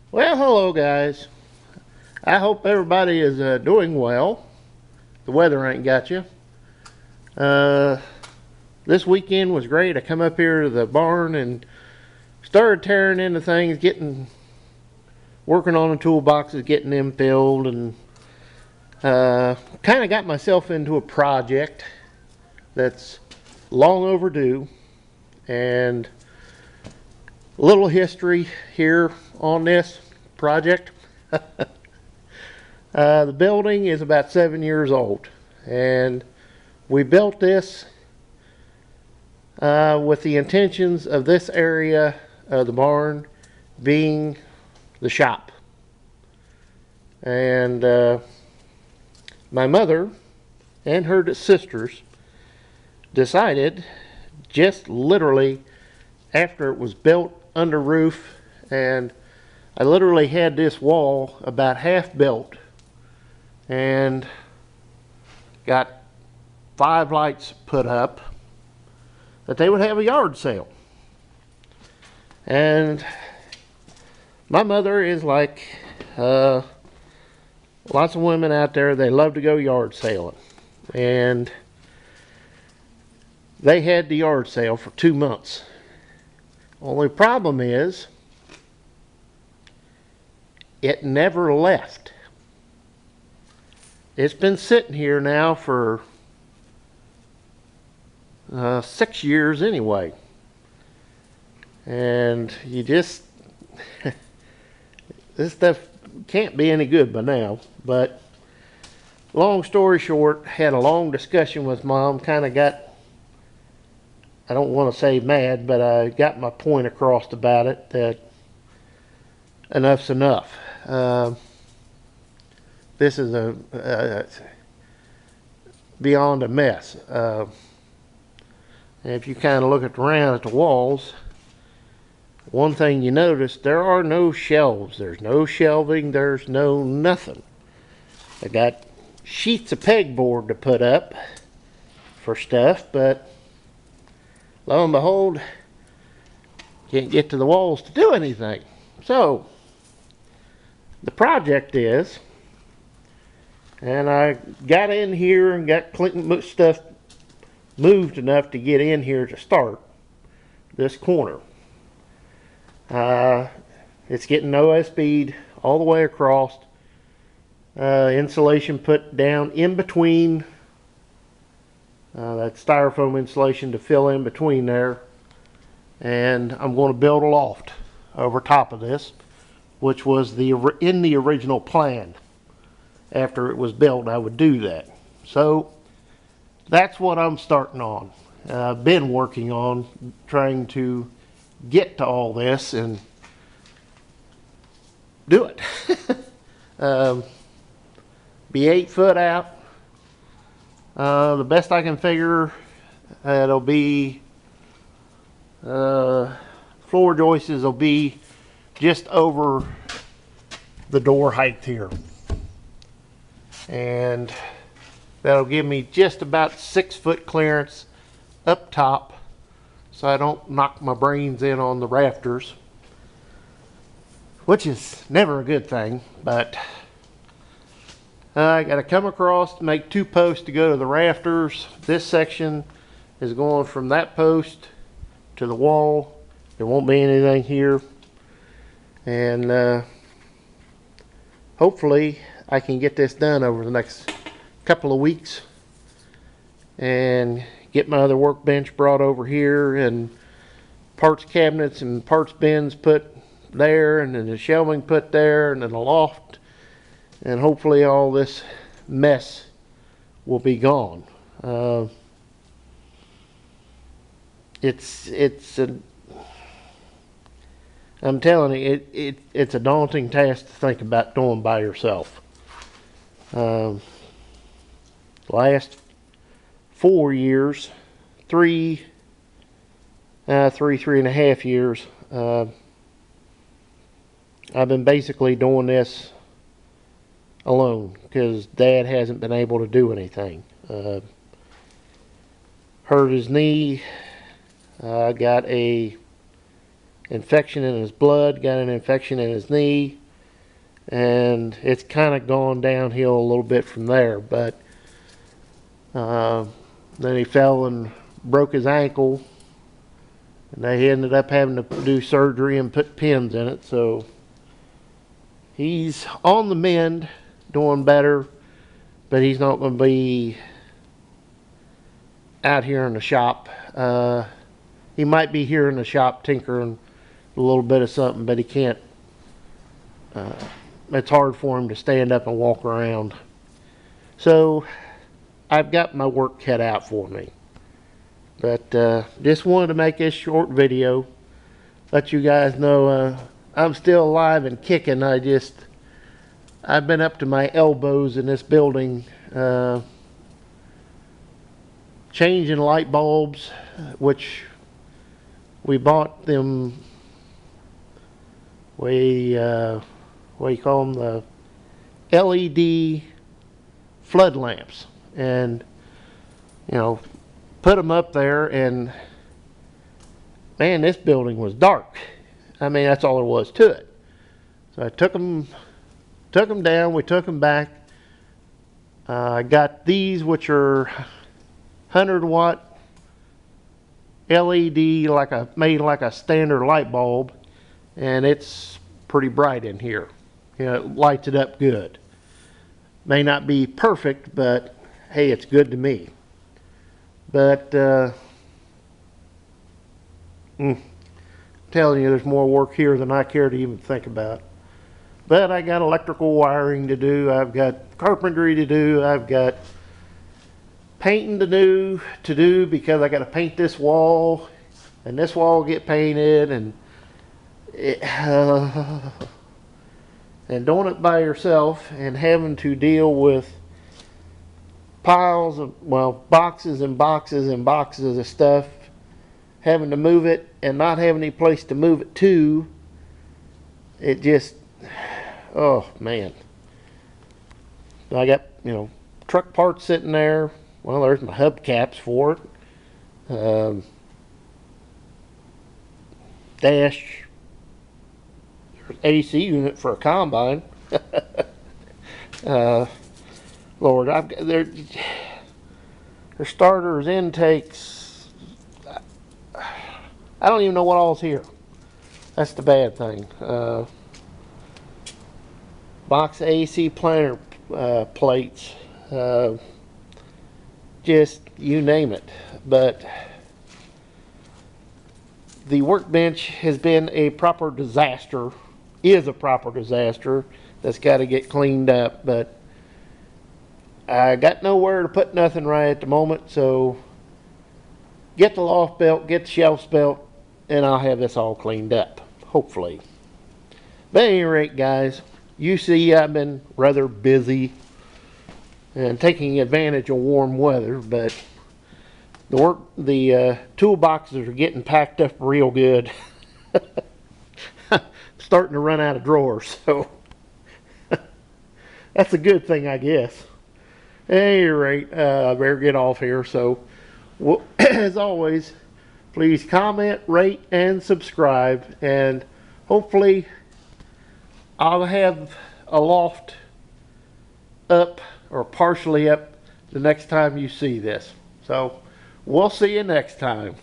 Well, hello guys. I hope everybody is doing well. The weather ain't got you. Uh, this weekend was great. I come up here to the barn and started tearing into things, working on the toolboxes, getting them filled, and kind of got myself into a project that's long overdue. And a little history here on this project. The building is about 7 years old, and we built this with the intentions of this area of the barn being the shop. And my mother and her sisters decided, just literally after it was built under roof, and I literally had this wall about half built and got 5 lights put up, that they would have a yard sale. And my mother is like lots of women out there, they love to go yard sailing. And they had the yard sale for 2 months. Only problem is, it never left. It's been sitting here now for 6 years anyway. And you just, this stuff can't be any good by now. But long story short, had a long discussion with Mom, kind of got, I don't want to say mad, but I got my point across about it, that enough's enough. This is beyond a mess. And if you kind of look around at the walls, one thing you notice, there are no shelves. There's no shelving. There's no nothing. I got sheets of pegboard to put up for stuff, but lo and behold, can't get to the walls to do anything. So the project is, and I got in here and got stuff moved enough to get in here to start this corner. It's getting OSB'd all the way across. Insulation put down in between, that styrofoam insulation to fill in between there. And I'm going to build a loft over top of this, which was in the original plan. After it was built, I would do that. So that's what I'm starting on. I've been working on trying to get to all this and do it. Be 8 foot out. The best I can figure, it'll be floor joists will be just over the door height here, and that'll give me just about 6 foot clearance up top, so I don't knock my brains in on the rafters, which is never a good thing. But I got to come across to make 2 posts to go to the rafters. This section is going from that post to the wall. There won't be anything here, and hopefully I can get this done over the next couple of weeks and get my other workbench brought over here, and parts cabinets and parts bins put there, and then the shelving put there, and then the loft, and hopefully all this mess will be gone. I'm telling you, it's a daunting task to think about doing by yourself. Last 4 years, three and a half years, I've been basically doing this alone because Dad hasn't been able to do anything. Hurt his knee. Got a infection in his blood, got an infection in his knee, and it's kind of gone downhill a little bit from there. But then he fell and broke his ankle, and they ended up having to do surgery and put pins in it. So he's on the mend, doing better, but he's not going to be out here in the shop. He might be here in the shop tinkering a little bit of something, but he can't. It's hard for him to stand up and walk around. So I've got my work cut out for me. But just wanted to make this short video, let you guys know I'm still alive and kicking. I've been up to my elbows in this building, changing light bulbs, which we bought them, what do you call them, the LED flood lamps, and you know, put them up there, and man, this building was dark. I mean, that's all there was to it. So I took them down, we took them back. I got these, which are 100-watt LED, made like a standard light bulb, and it's pretty bright in here. You know, it lights it up good. May not be perfect, but hey, it's good to me. But I'm telling you, there's more work here than I care to even think about. But I got electrical wiring to do, I've got carpentry to do, I've got painting to do because I got to paint this wall, and this wall will get painted, and and doing it by yourself and having to deal with piles of, well, boxes and boxes and boxes of stuff, having to move it and not having any place to move it to, it just, oh man. I got, you know, truck parts sitting there. Well, there's my hubcaps for it. Dash, AC unit for a combine. Lord, I've got their starters, intakes. I don't even know what all's here. That's the bad thing. Box AC planter plates. Just you name it. But the workbench has been a proper disaster, is a proper disaster that's got to get cleaned up, but I got nowhere to put nothing right at the moment, so get the loft belt, get the shelves belt, and I'll have this all cleaned up, hopefully. But at any rate, guys, you see I've been rather busy and taking advantage of warm weather, but the toolboxes are getting packed up real good. Starting to run out of drawers, so that's a good thing, I guess. At any rate, I better get off here. So, well, as always, please comment, rate, and subscribe, and hopefully I'll have a loft up or partially up the next time you see this. So we'll see you next time.